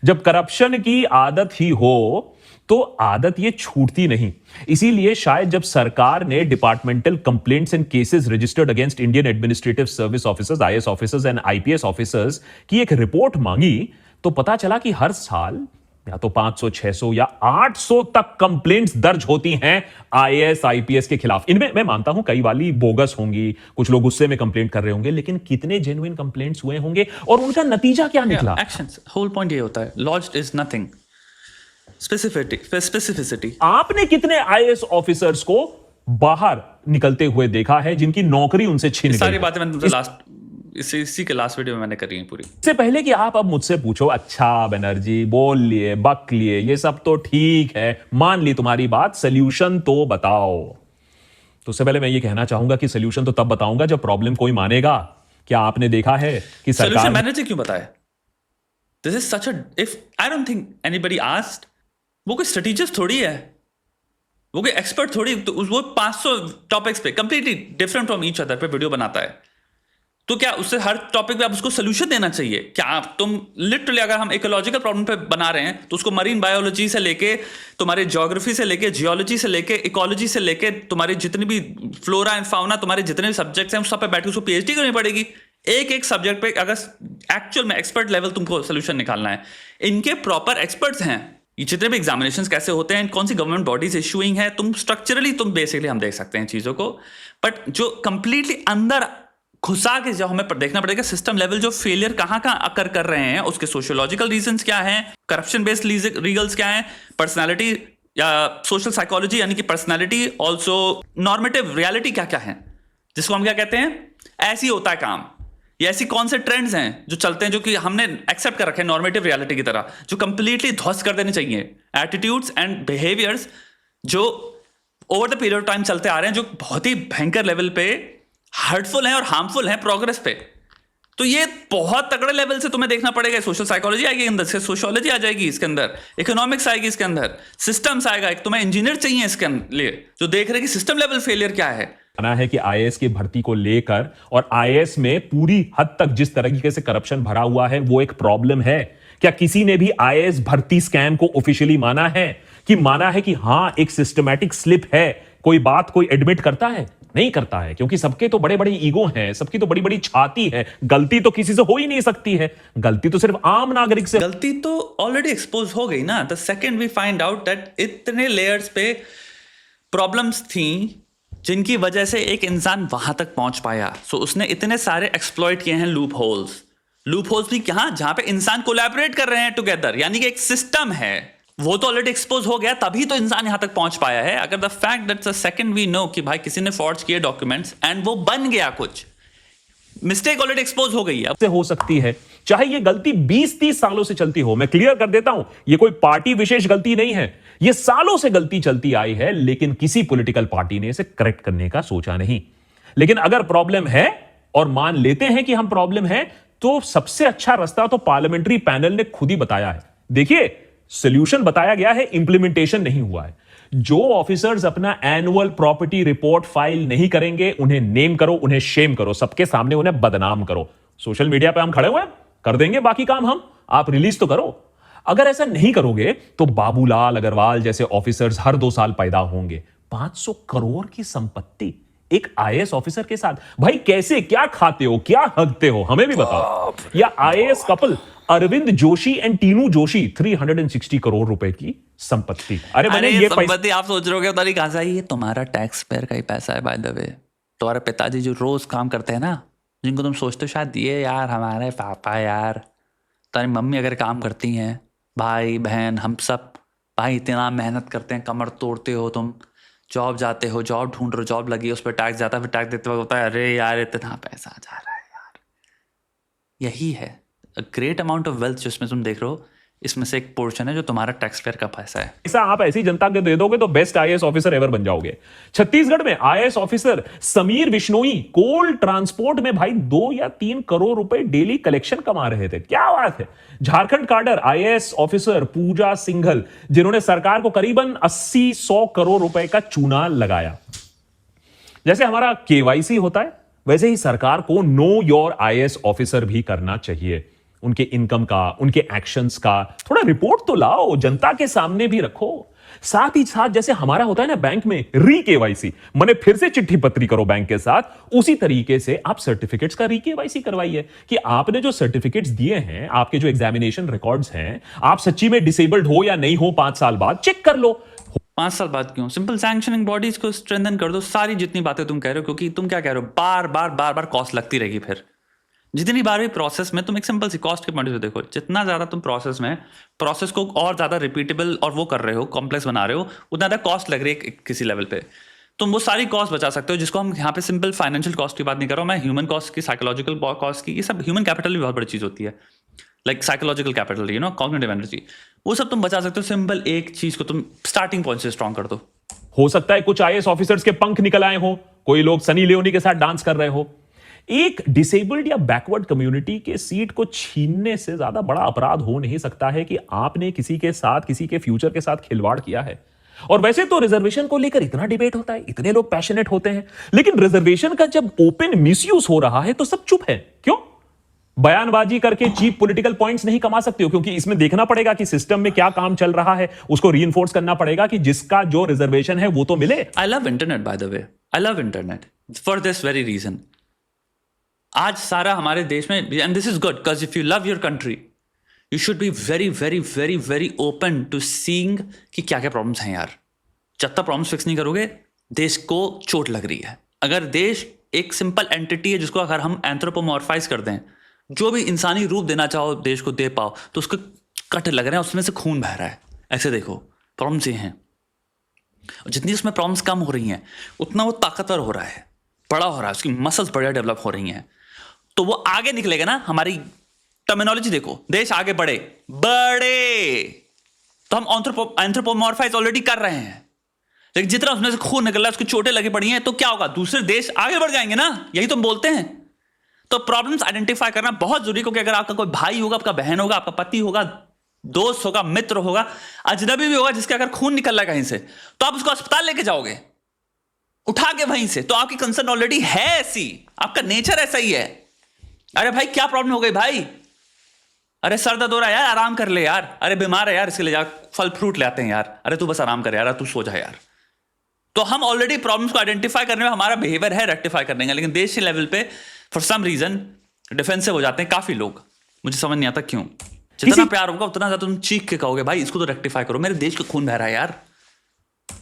जब करप्शन की आदत ही हो तो आदत ये छूटती नहीं। इसीलिए शायद जब सरकार ने departmental complaints and cases registered against Indian administrative service officers, IAS officers and IPS officers की एक रिपोर्ट मांगी, तो पता चला कि हर साल या तो 500, 600 या 800 तक कंप्लेंट्स दर्ज होती हैं आईएएस, आईपीएस के खिलाफ। इनमें मैं मानता हूं कई वाली बोगस होंगी, कुछ लोग गुस्से में कंप्लेंट कर रहे होंगे, लेकिन कितने जेन्युइन कंप्लेंट्स हुए होंगे और उनका नतीजा क्या निकला? एक्शंस। होल पॉइंट ये होता है, लॉज्ड इज नथिंग, स्पेसिफिसिटी। आपने कितने आईएएस ऑफिसर्स को बाहर निकलते हुए देखा है जिनकी नौकरी उनसे छीन गई? सारी बातें मैंने तुमसे लास्ट इसी के लास्ट वीडियो में मैंने करी है पूरी। इससे पहले कि आप अब मुझसे पूछो, अच्छा बनर्जी बोल लिए, बक लिए, ये सब तो ठीक है, मान ली तुम्हारी बात, सोल्यूशन तो बताओ। तो उससे पहले मैं ये कहना चाहूंगा कि सोल्यूशन तो तब बताऊंगा जब प्रॉब्लम कोई मानेगा। क्या आपने देखा है कि सरकार मैनेजर क्यों बताया? This is such a, if I don't think anybody asked, वो कोई स्ट्रेटेजिस्ट थोड़ी है, वो कोई एक्सपर्ट थोड़ी, तो वो 500 टॉपिक्स पे completely different from each other पे वीडियो बनाता है। तो क्या उससे हर टॉपिक पे आप उसको सोल्यूशन देना चाहिए? क्या आप तुम लिटरली अगर हम इकोलॉजिकल प्रॉब्लम पे बना रहे हैं तो उसको मरीन बायोलॉजी से लेके, तुम्हारे ज्योग्राफी से लेके, जियोलॉजी से लेके, इकोलॉजी से लेके, तुम्हारी जितनी भी फ्लोरा एंड फाउना, तुम्हारे जितने भी सब्जेक्ट्स हैं उस सब पे बैठ के उसको पीएचडी करनी पड़ेगी। एक सब्जेक्ट पे अगर एक्चुअल में एक्सपर्ट लेवल तुमको सोल्यूशन निकालना है, इनके प्रॉपर एक्सपर्ट्स हैं। ये जितने भी एग्जामिनेशंस कैसे होते हैं, कौन सी गवर्नमेंट बॉडीज इशूइंग है, तुम स्ट्रक्चरली तुम बेसिकली हम देख सकते हैं चीजों को, बट जो कंप्लीटली अंदर घुसा के जो हमें देखना पड़ेगा सिस्टम लेवल जो फेलियर कहां अकर कर रहे हैं, उसके सोशियोलॉजिकल रीजंस क्या हैं, करप्शन बेस्ड रीगल्स क्या हैं, पर्सनालिटी या सोशल साइकोलॉजी यानी कि पर्सनालिटी, ऑल्सो नॉर्मेटिव रियलिटी क्या क्या है, जिसको हम क्या कहते हैं, ऐसी होता है काम। ये ऐसी कौन से ट्रेंड्स हैं जो चलते हैं जो कि हमने एक्सेप्ट कर रखे हैं नॉर्मेटिव रियलिटी की तरह, जो कंप्लीटली ध्वस्त कर देने चाहिए। एटीट्यूड्स एंड बिहेवियर्स जो over the period of time चलते आ रहे हैं, जो बहुत ही भयंकर लेवल पे हर्टफुल हैं और हार्मफुल हैं प्रोग्रेस पे। तो ये बहुत तगड़े लेवल से तुम्हें देखना पड़ेगा। सोशल साइकोलॉजी आएगी अंदर से, सोशियोलॉजी आ जाएगी इसके अंदर, इकोनॉमिक्स आएगी इसके अंदर, सिस्टम्स आएगा। एक तुम्हें इंजीनियर चाहिए इसके लिए जो देख रहे कि सिस्टम लेवल फेलियर क्या है। माना है कि आईएएस की भर्ती को लेकर और आईएएस में पूरी हद तक जिस तरीके से करप्शन भरा हुआ है वो एक प्रॉब्लम है। क्या किसी ने भी आईएएस भर्ती स्कैम को ऑफिशियली माना है कि हां एक सिस्टमैटिक स्लिप है? कोई बात कोई एडमिट करता है? नहीं करता है, क्योंकि सबके तो बड़े बड़े ईगो हैं, सबकी तो बड़ी बड़ी छाती है। गलती तो किसी से हो ही नहीं सकती है, गलती तो सिर्फ आम नागरिक से। गलती तो ऑलरेडी एक्सपोज हो गई ना। The second we find out that इतने लेयर्स पे प्रॉब्लम्स थी जिनकी वजह से एक इंसान वहां तक पहुंच पाया। सो उसने इतने सारे एक्सप्लॉइट किए हैं लूप होल्स भी कहां, जहां पे इंसान कोलैबोरेट कर रहे हैं टुगेदर, यानी कि एक सिस्टम है। वो तो ऑलरेडी एक्सपोज हो गया, तभी तो इंसान यहां तक पहुंच पाया है। अगर the fact that's the second we know कि भाई किसी ने फॉर्ज किए डॉक्यूमेंट्स एंड वो बन गया, कुछ मिस्टेक ऑलरेडी एक्सपोज हो गई है, से हो सकती है, चाहे ये गलती 20-30 सालों से चलती हो। मैं क्लियर कर देता हूं, ये कोई पार्टी विशेष गलती नहीं है, ये सालों से गलती चलती आई है, लेकिन किसी पॉलिटिकल पार्टी ने इसे करेक्ट करने का सोचा नहीं। लेकिन अगर प्रॉब्लम है और मान लेते हैं कि हम प्रॉब्लम है, तो सबसे अच्छा रास्ता तो पार्लियामेंट्री पैनल ने खुद ही बताया है। देखिए, सॉल्यूशन बताया गया है, इंप्लीमेंटेशन नहीं हुआ है। जो ऑफिसर्स अपना एनुअल प्रॉपर्टी रिपोर्ट फाइल नहीं करेंगे, उन्हें नेम करो, उन्हें शेम करो, सबके सामने उन्हें बदनाम करो। सोशल मीडिया पे हम खड़े हुए हैं, कर देंगे बाकी काम हम, आप रिलीज तो करो। अगर ऐसा नहीं करोगे तो बाबूलाल अग्रवाल जैसे ऑफिसर्स हर 2 साल पैदा होंगे। 500 करोड़ की संपत्ति एक आईएएस ऑफिसर के साथ। भाई कैसे, क्या खाते हो, क्या हगते हो, हमें भी बताओ। या IAS couple Arvind Joshi and Tinu Joshi, 360 crore रुपए की संपत्ति। अरे मैंने ये संपत्ति आप सोच रहे हो कहां से आई? ये तुम्हारा टैक्स पेयर का ही पैसा है बाय द वे। तुम्हारे पिताजी जो रोज काम करते हैं ना, जिनको तुम सोचते हो शायद ये यार हमारे पापा, यार तुम्हारी मम्मी अगर काम करती हैं, भाई बहन हम सब भाई इतना मेहनत करते हैं, कमर तोड़ते हो तुम, जॉब जाते हो, जॉब ढूंढ रहे हो, जॉब लगी, उस पर टैक्स जाता है, फिर टैक्स देते वक्त होता है अरे यार इतना पैसा जा रहा है यार। यही है a great amount of wealth जो इसमें तुम देख रहे हो, इसमें से एक पोर्शन है जो तुम्हारा टैक्स पेयर का पैसा है। ऐसा आप ऐसी जनता के दे दोगे तो बेस्ट आईएएस ऑफिसर एवर बन जाओगे। छत्तीसगढ़ में IAS officer Sameer Bishnoi cold transport में भाई 2 या 3 करोड़ रुपए डेली कलेक्शन कमा रहे थे। क्या बात है। झारखंड काडर आईएएस ऑफिसर पूजा सिंघल, जिन्होंने सरकार को करीबन 80-100 करोड़ रुपए का चूना लगाया। जैसे हमारा केवाईसी होता है, वैसे ही सरकार को नो योर आईएएस ऑफिसर भी करना चाहिए। उनके इनकम का, उनके एक्शंस का थोड़ा रिपोर्ट तो लाओ, जनता के सामने भी रखो। साथ ही साथ जैसे हमारा होता है ना बैंक में री केवाईसी, माने फिर से चिट्ठी पत्री करो बैंक के साथ, उसी तरीके से आप सर्टिफिकेट्स का री केवाईसी करवाइए कि आपने जो सर्टिफिकेट्स दिए हैं, आपके जो एग्जामिनेशन रिकॉर्ड्स हैं, आप सच्ची में डिसेबल्ड हो या नहीं हो 5 साल बाद चेक कर लो। 5 साल बाद क्यों? सिंपल सैंक्शनिंग बॉडीज को स्ट्रेंथन कर दो। सारी जितनी बातें तुम कह रहे हो, क्योंकि तुम क्या कह रहे हो, बार बार कॉस्ट लगती रहेगी। फिर जितनी बार भी प्रोसेस में तुम एक सिंपल सी कॉस्ट के पॉइंट से देखो, जितना ज्यादा तुम प्रोसेस को और ज्यादा रिपीटेबल और वो कर रहे हो, कॉम्प्लेक्स बना रहे हो, उतना ज्यादा कॉस्ट लग रही है किसी लेवल पे। तुम वो सारी कॉस्ट बचा सकते हो, जिसको हम यहाँ पे सिंपल फाइनेंशियल कॉस्ट की बात नहीं कर रहा हूँ मैं, ह्यूमन कॉस्ट की, साइकोलॉजिकल कॉस्ट की। ये सब ह्यूमन कैपिटल भी बहुत बड़ी चीज होती है, like psychological capital, you know, cognitive energy, वो सब तुम बचा सकते हो। सिंपल एक चीज को तुम स्टार्टिंग पॉइंट से स्ट्रॉन्ग कर दो। हो सकता है कुछ आईएएस ऑफिसर्स के पंख निकल आए हो, कोई लोग सनी लियोनी के साथ डांस कर रहे हो। एक डिसेबल्ड या बैकवर्ड कम्युनिटी के सीट को छीनने से ज्यादा बड़ा अपराध हो नहीं सकता है कि आपने किसी के साथ, किसी के फ्यूचर के साथ खिलवाड़ किया है। और वैसे तो रिजर्वेशन को लेकर इतना डिबेट होता है, इतने लोग पैशनेट होते हैं, लेकिन रिजर्वेशन का जब ओपन मिसयूज हो रहा है तो सब चुप है। क्यों? बयानबाजी करके चीप पॉलिटिकल पॉइंट्स नहीं कमा सकते हो, क्योंकि इसमें देखना पड़ेगा कि सिस्टम में क्या काम चल रहा है, उसको रीइंफोर्स करना पड़ेगा कि जिसका जो रिजर्वेशन है वो तो मिले। I love internet, by the way, I love internet for this very reason. आज सारा हमारे देश में, and this is good because if you love your country you should be very very very very open to seeing कि क्या क्या problems हैं यार। जब तक प्रॉब्लम्स फिक्स नहीं करोगे, देश को चोट लग रही है। अगर देश एक सिंपल एंटिटी है जिसको अगर हम एंथ्रोपोमॉर्फाइज कर दें, जो भी इंसानी रूप देना चाहो देश को दे पाओ, तो उसको कट लग रहे हैं, उसमें से खून बह रहा है। ऐसे देखो, प्रॉब्लम्स ये हैं। जितनी उसमें प्रॉब्लम्स कम हो रही हैं, उतना वो ताकतवर हो रहा है, बड़ा हो रहा है, उसकी मसल्स बढ़िया डेवलप हो रही हैं, तो वो आगे निकलेगा ना। हमारी टर्मिनोलॉजी देखो, देश आगे बढ़े तो हम एंथ्रोपोमॉर्फाइज ऑलरेडी कर रहे हैं। लेकिन जितना उसमें से खून निकल रहा है, उसकी चोटें लगी पड़ी हैं, तो क्या होगा? दूसरे देश आगे बढ़ जाएंगे ना, यही तो हम बोलते हैं। तो प्रॉब्लम्स आइडेंटिफाई करना बहुत जरूरी है, क्योंकि अगर आपका कोई भाई होगा, आपका बहन होगा, आपका पति होगा, दोस्त होगा, मित्र होगा, अजनबी भी होगा, जिसके अगर खून निकल रहा है कहीं से, तो आप उसको अस्पताल लेके जाओगे उठा के वहीं से, तो आपकी कंसर्न ऑलरेडी है ऐसी, आपका नेचर ऐसा ही है। अरे भाई क्या प्रॉब्लम हो गई भाई? अरे सर दर्द हो रहा है यार, आराम कर ले यार। अरे बीमार है यार, इसके लिए जा फल फ्रूट ले आते हैं यार। अरे तू बस आराम कर यार, तू सो जा यार। तो हम ऑलरेडी प्रॉब्लम्स को आइडेंटिफाई करने में हमारा बिहेवियर है रेक्टिफाई करने का, लेकिन देश के लेवल पे फॉर सम रीजन डिफेंसिव हो जाते हैं काफी लोग। मुझे समझ नहीं आता क्यों। जितना प्यार होगा उतना ज्यादा तुम चीख के कहोगे भाई इसको तो रेक्टिफाई करो, मेरे देश का खून बह रहा है यार।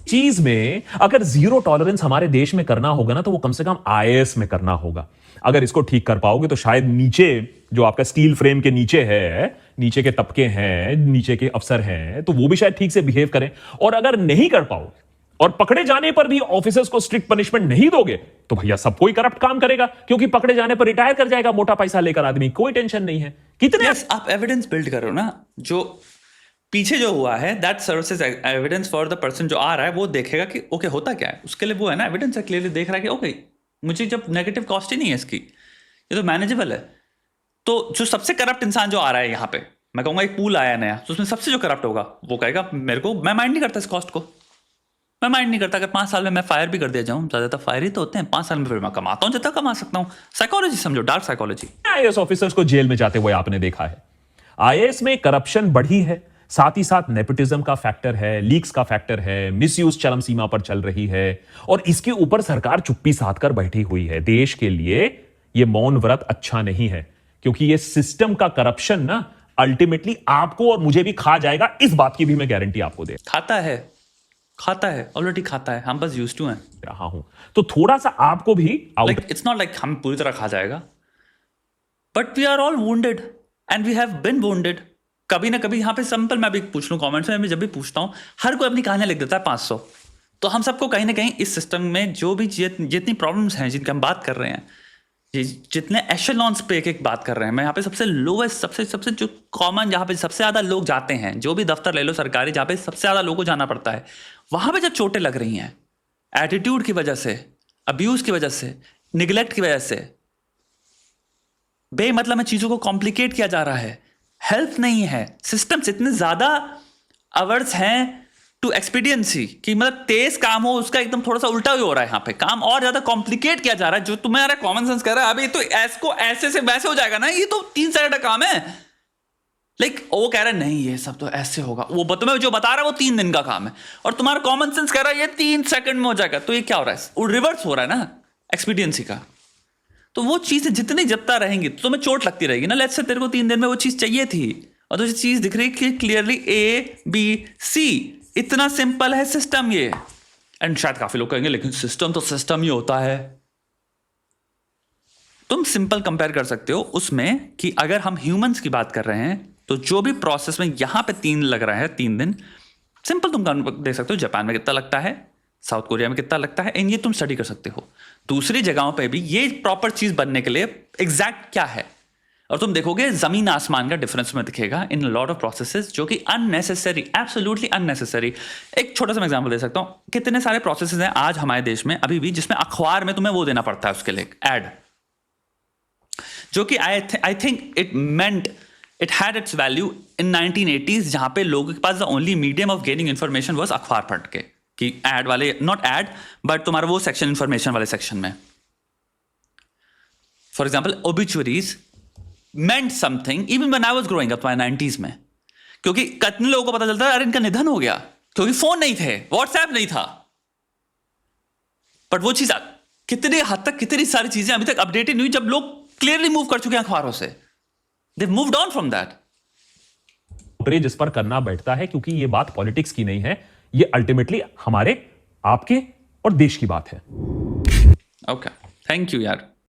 चीज में अगर जीरो टॉलरेंस हमारे देश में करना होगा ना, तो वो कम से कम आईएएस में करना होगा। अगर इसको ठीक कर पाओगे तो शायद नीचे जो आपका स्टील फ्रेम के नीचे है, नीचे के तबके हैं, नीचे के अफसर हैं, तो वो भी शायद ठीक से बिहेव करें। और अगर नहीं कर पाओगे और पकड़े जाने पर भी ऑफिसर्स को स्ट्रिक्ट पनिशमेंट नहीं दोगे, तो भैया सब कोई करप्ट काम करेगा, क्योंकि पकड़े जाने पर रिटायर कर जाएगा मोटा पैसा लेकर आदमी, कोई टेंशन नहीं है। कितने आप एविडेंस बिल्ड करो ना, जो पीछे जो हुआ है that serves as evidence for the person जो आ रहा है, वो देखेगा कि ओके होता क्या है, उसके लिए वो है ना एविडेंस है, क्लियरली देख रहा है कि ओके मुझे जब नेगेटिव कॉस्ट ही नहीं है इसकी, ये तो मैनेजेबल है। तो जो सबसे करप्ट इंसान जो आ रहा है यहाँ पे, मैं कहूंगा एक पूल आया नया, तो उसमें सबसे जो करप्ट होगा वो कहेगा मेरे को, मैं माइंड नहीं करता इस कॉस्ट को, मैं माइंड नहीं करता। अगर 5 साल में मैं फायर भी कर दिया जाऊं, ज्यादातर फायर ही तो होते हैं, 5 साल में फिर मैं कमाता हूं जितना कमा सकता हूं। साइकोलॉजी समझो, डार्क साइकोलॉजी। आईएएस ऑफिसर्स को जेल में जाते हुए आपने देखा है। आईएएस में करप्शन बढ़ी है, साथ ही साथ नेपोटिज्म का फैक्टर है, लीक्स का फैक्टर है, मिसयूज चरम सीमा पर चल रही है, और इसके ऊपर सरकार चुप्पी साध कर बैठी हुई है। देश के लिए यह मौन व्रत अच्छा नहीं है, क्योंकि यह सिस्टम का करप्शन ना अल्टीमेटली आपको और मुझे भी खा जाएगा, इस बात की भी मैं गारंटी आपको दे खाता है ऑलरेडी खाता है, हम बस यूज्ड टू हैं रहा हूं। तो थोड़ा सा आपको भी इट्स नॉट लाइक हम पूरी तरह खा जाएगा, but we are all wounded and we have been wounded. कभी ना कभी यहाँ पे सिंपल मैं भी पूछ लूं कमेंट्स में, मैं जब भी पूछता हूं हर कोई अपनी कहानियां लिख देता है 500। तो हम सबको कहीं ना कहीं इस सिस्टम में जो भी जितनी प्रॉब्लम्स हैं जिनकी हम बात कर रहे हैं, जितने एशेलॉन्स पे एक बात कर रहे हैं, मैं यहाँ पे सबसे लोवेस्ट सबसे जो कॉमन, जहाँ पे सबसे ज्यादा लोग जाते हैं, जो भी दफ्तर ले लो सरकारी, जहाँ पे सबसे ज्यादा लोगों को जाना पड़ता है, वहां पे जब चोटें लग रही हैं एटीट्यूड की वजह से, अब्यूज की वजह से, निगलेक्ट की वजह से, बेमतलब में चीजों को कॉम्प्लिकेट किया जा रहा है, हेल्प नहीं है, सिस्टम्स इतने ज्यादा अवर्स हैं टू एक्सपीडियंसी कि मतलब तेज काम हो उसका एकदम थोड़ा सा उल्टा ही हो रहा है। यहाँ पे काम और ज्यादा कॉम्प्लिकेट किया जा रहा है। जो तुम्हारा कॉमन सेंस कह रहा है अभी तो ऐसको ऐसे से वैसे हो जाएगा ना, ये तो 3 साइड का काम है। वो कह रहा है नहीं ये सब तो ऐसे होगा, वो तुम्हें जो बता रहा है वो 3 दिन का काम है, और तुम्हारा कॉमन सेंस कह रहा है ये 3 सेकंड में हो जाएगा। तो ये क्या हो रहा है? वो रिवर्स हो रहा है ना एक्सपीडियंसी का। तो वो चीजें जितनी जपता रहेंगी तो तुम्हें चोट लगती रहेगी ना। लेट्स से तेरे को 3 दिन में वो चीज चाहिए थी और तुझे चीज दिख रही कि क्लियरली ABC, इतना सिंपल है सिस्टम ये। एंड शायद काफी लोग कहेंगे लेकिन सिस्टम तो सिस्टम ही होता है। तुम सिंपल कंपेयर कर सकते हो उसमें कि अगर हम ह्यूमंस की बात कर रहे हैं तो जो भी प्रोसेस में यहां पे 3 लग रहा है, 3 दिन सिंपल तुम देख सकते हो जापान में कितना लगता है, साउथ कोरिया में कितना लगता है, एंड ये तुम स्टडी कर सकते हो। दूसरी जगहों पे भी ये प्रॉपर चीज बनने के लिए एग्जैक्ट क्या है, और तुम देखोगे जमीन आसमान का डिफरेंस में दिखेगा इन लॉट ऑफ प्रोसेसेस जो कि अननेसेसरी, एब्सोल्युटली अननेसेसरी। एक छोटा सा मैं एग्जांपल दे सकता हूं, कितने सारे प्रोसेसेस हैं आज हमारे देश में अभी भी जिसमें अखबार में तुम्हें वो देना पड़ता है उसके लिए एड, जो कि I think it had its value in 1980s, जहां पे लोगों के पास the only medium of gaining information was अखबार पढ़ के, कि एड वाले, नॉट एड बट तुम्हारा वो सेक्शन इंफॉर्मेशन वाले सेक्शन में। For example obituaries meant something even when I was growing up my 90s में, क्योंकि कितने लोगों को पता चलता है अरे इनका निधन हो गया, क्योंकि फोन नहीं थे, व्हाट्सएप नहीं था। बट वो चीज कितने हद तक, कितनी सारी चीजें अभी तक अपडेटेड नहीं हुई जब लोग क्लियरली मूव कर चुके हैं अखबारों से। They moved on from that. जिस पर करना बैठता है, क्योंकि ये बात पॉलिटिक्स की नहीं है, ये अल्टीमेटली हमारे, आपके और देश की बात है। ओके, थैंक यू यार।